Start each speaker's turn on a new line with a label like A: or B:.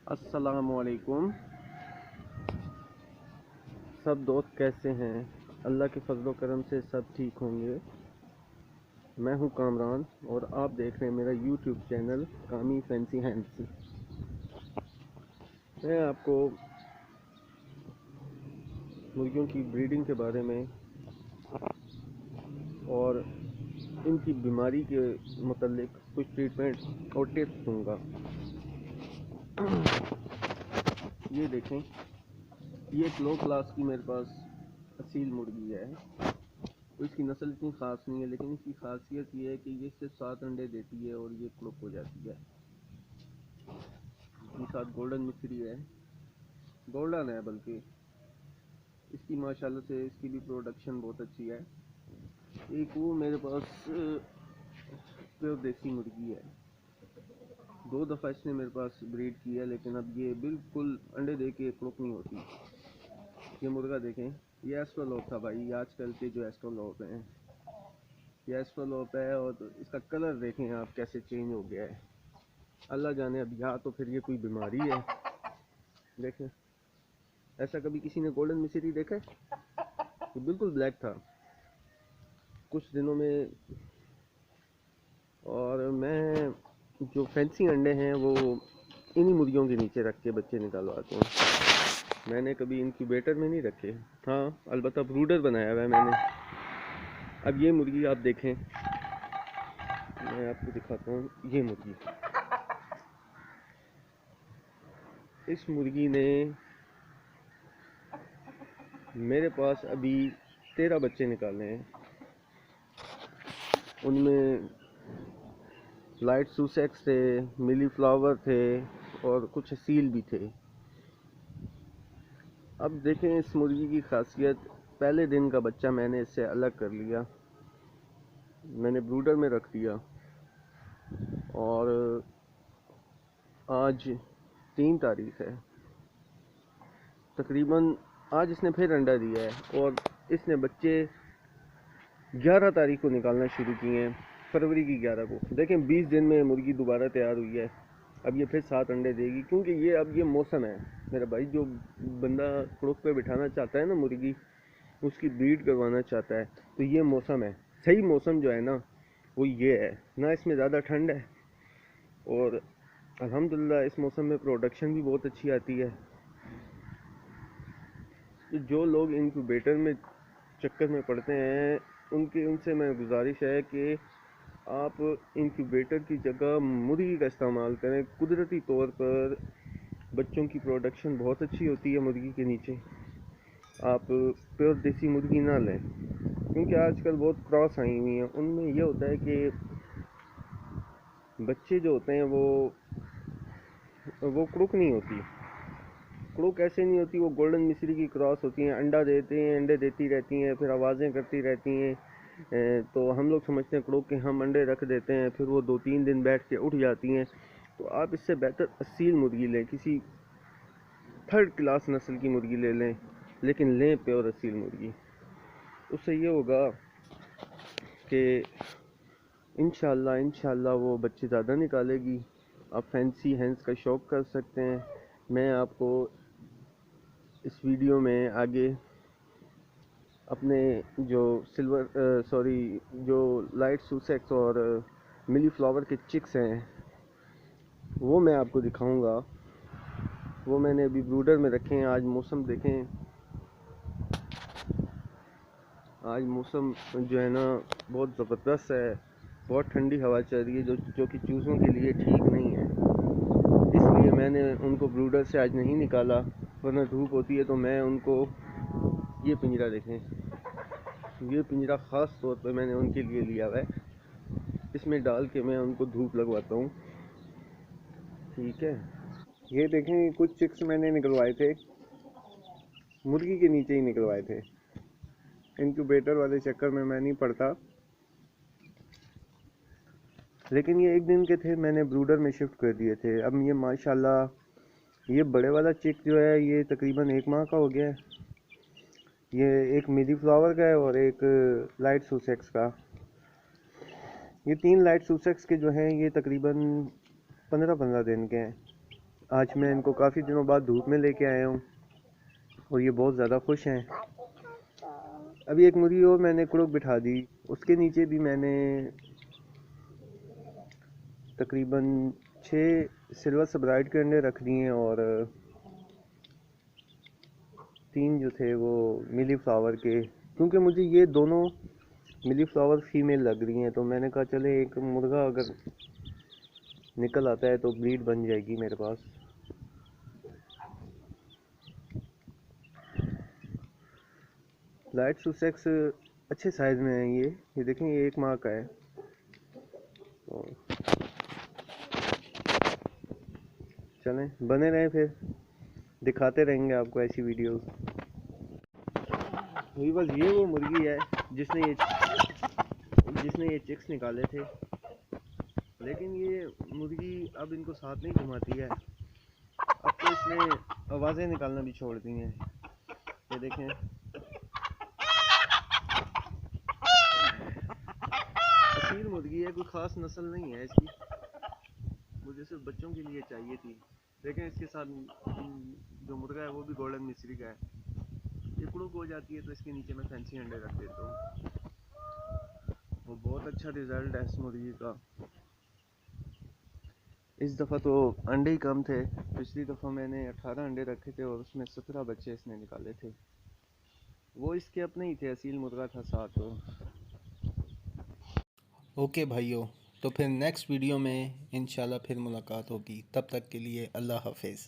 A: अस्सलामुअलैकुम। सब दोस्त कैसे हैं? अल्लाह के फजलो करम से सब ठीक होंगे। मैं हूं कामरान और आप देख रहे हैं मेरा यूट्यूब चैनल कामी फैंसी हैंड्स। मैं आपको मुर्गियों की ब्रीडिंग के बारे में और इनकी बीमारी के मुतालिक कुछ ट्रीटमेंट और टिप्स दूंगा। ये देखें, ये एक लो क्लास की मेरे पास असील मुर्गी है। तो इसकी नस्ल इतनी ख़ास नहीं है, लेकिन इसकी खासियत ये है कि ये सिर्फ 7 अंडे देती है और ये क्रुक हो जाती है। इसके साथ गोल्डन मिस्री है, गोल्डन है बल्कि। इसकी माशाल्लाह से इसकी भी प्रोडक्शन बहुत अच्छी है। एक वो मेरे पास प्योर देसी मुर्गी है, 2 दफ़ा इसने मेरे पास ब्रीड की है, लेकिन अब ये बिल्कुल अंडे दे के क्रुक नहीं होती। ये मुर्गा देखें, ये एस्ट्रोलोप था भाई। ये आजकल के जो एस्ट्रोलोप हैं, ये एस्ट्रोलोप है, और इसका कलर देखें आप कैसे चेंज हो गया है। अल्लाह जाने, अब या तो फिर ये कोई बीमारी है। देखें, ऐसा कभी किसी ने गोल्डन मिसरी देखा है? ये बिल्कुल ब्लैक था कुछ दिनों में। और मैं जो फैंसी अंडे हैं वो इन्हीं मुर्गियों के नीचे रख के बच्चे निकालवाते हैं। मैंने कभी इनक्यूबेटर में नहीं रखे। हाँ, अलबत्ता ब्रूडर बनाया हुआ है मैंने। अब ये मुर्गी आप देखें, मैं आपको दिखाता हूँ। ये मुर्गी, इस मुर्गी ने मेरे पास अभी 13 बच्चे निकाले हैं। उनमें लाइट सुसेक्स थे, मिली फ्लावर थे और कुछ सील भी थे। अब देखें इस मुर्गी की खासियत, पहले दिन का बच्चा मैंने इससे अलग कर लिया, मैंने ब्रूडर में रख दिया। और आज 3 तारीख है, तकरीबन आज इसने फिर अंडा दिया है। और इसने बच्चे 11 तारीख को निकालना शुरू किए हैं, फरवरी की 11 को। देखें 20 दिन में मुर्गी दोबारा तैयार हुई है। अब ये फिर 7 अंडे देगी, क्योंकि ये अब ये मौसम है मेरा भाई। जो बंदा क्रोक पे बिठाना चाहता है ना मुर्गी, उसकी ब्रीड करवाना चाहता है, तो ये मौसम है। सही मौसम जो है ना वो ये है ना, इसमें ज़्यादा ठंड है और अल्हम्दुलिल्लाह इस मौसम में प्रोडक्शन भी बहुत अच्छी आती है। तो जो लोग इनक्यूबेटर में चक्कर में पड़ते हैं, उनसे मैं गुजारिश है कि आप इंक्यूबेटर की जगह मुर्गी का इस्तेमाल करें। कुदरती तौर पर बच्चों की प्रोडक्शन बहुत अच्छी होती है मुर्गी के नीचे। आप प्योर देसी मुर्गी ना लें, क्योंकि आजकल बहुत क्रॉस आई हुई हैं। उनमें यह होता है कि बच्चे जो होते हैं वो क्रुक नहीं होती। क्रुक ऐसे नहीं होती, वो गोल्डन मिस्री की क्रॉस होती हैं। अंडा देते हैं, अंडे देती रहती हैं, फिर आवाज़ें करती रहती हैं। तो हम लोग समझते हैं क्रोक के, हम अंडे रख देते हैं, फिर वो 2-3 दिन बैठ के उठ जाती हैं। तो आप इससे बेहतर असील मुर्गी लें, किसी 3rd क्लास नस्ल की मुर्गी ले लें, लेकिन लें प्योर असील मुर्गी। उससे ये होगा कि इंशाल्लाह वो बच्चे ज़्यादा निकालेगी। आप फैंसी हैंड्स का शौक़ कर सकते हैं। मैं आपको इस वीडियो में आगे अपने जो जो लाइट सुसेक्स और मिली फ्लावर के चिक्स हैं वो मैं आपको दिखाऊंगा। वो मैंने अभी ब्रूडर में रखे हैं। आज मौसम देखें, आज मौसम जो है ना बहुत ज़बरदस्त है। बहुत ठंडी हवा चल रही है, जो कि चूज़ों के लिए ठीक नहीं है। इसलिए मैंने उनको ब्रूडर से आज नहीं निकाला, वरना धूप होती है तो मैं उनको, ये पिंजरा देखें, ये पिंजरा ख़ास तौर पर मैंने उनके लिए लिया हुआ है। इसमें डाल के मैं उनको धूप लगवाता हूँ, ठीक है। ये देखें, कुछ चिक्स मैंने निकलवाए थे, मुर्गी के नीचे ही निकलवाए थे। इनक्यूबेटर वाले चक्कर में मैं नहीं पड़ता, लेकिन ये 1 दिन के थे, मैंने ब्रूडर में शिफ्ट कर दिए थे। अब ये माशाल्लाह, ये बड़े वाला चिक जो है ये तकरीबन 1 माह का हो गया है। ये एक मिली फ्लावर का है और एक लाइट सुसेक्स का। ये 3 लाइट सुसेक्स के जो हैं ये तकरीबन 15-15 दिन के हैं। आज मैं इनको काफ़ी दिनों बाद धूप में लेके आया हूँ और ये बहुत ज़्यादा खुश हैं। अभी एक मुर्गी और मैंने क्रोक बिठा दी, उसके नीचे भी मैंने तकरीबन 6 सिल्वर सब्राइट के अंडे रख दिए और 3 जो थे वो मिली फ्लावर के, क्योंकि मुझे ये दोनों मिली फ्लावर फीमेल लग रही हैं, तो मैंने कहा चले एक मुर्गा अगर निकल आता है तो ब्रीड बन जाएगी मेरे पास। लाइट सुसेक्स अच्छे साइज में है ये देखें, ये 1 माह का है। तो चलें बने रहें, फिर दिखाते रहेंगे आपको ऐसी वीडियोस। वही बस ये वो मुर्गी है जिसने ये चिक्स निकाले थे, लेकिन ये मुर्गी अब इनको साथ नहीं घुमाती है। अब तो इसने आवाज़ें निकालना भी छोड़ दी हैं। ये देखें, असील मुर्गी है, कोई ख़ास नस्ल नहीं है इसकी, मुझे सिर्फ बच्चों के लिए चाहिए थी। देखें इसके साथ जो मुर्गा है वो भी गोल्डन मिस्री का है। ये कुड़ुक हो जाती है तो इसके नीचे मैं फैंसी अंडे रख देता हूँ। वो बहुत अच्छा रिज़ल्ट है इस मुर्गी का। इस दफ़ा तो अंडे ही कम थे, पिछली दफ़ा मैंने 18 अंडे रखे थे और उसमें 17 बच्चे इसने निकाले थे। वो इसके अपने ही थे, असील मुर्गा था साथ। तो
B: ओके भाइयों, तो फिर नेक्स्ट वीडियो में इंशाल्लाह फिर मुलाकात होगी। तब तक के लिए अल्लाह हाफिज़।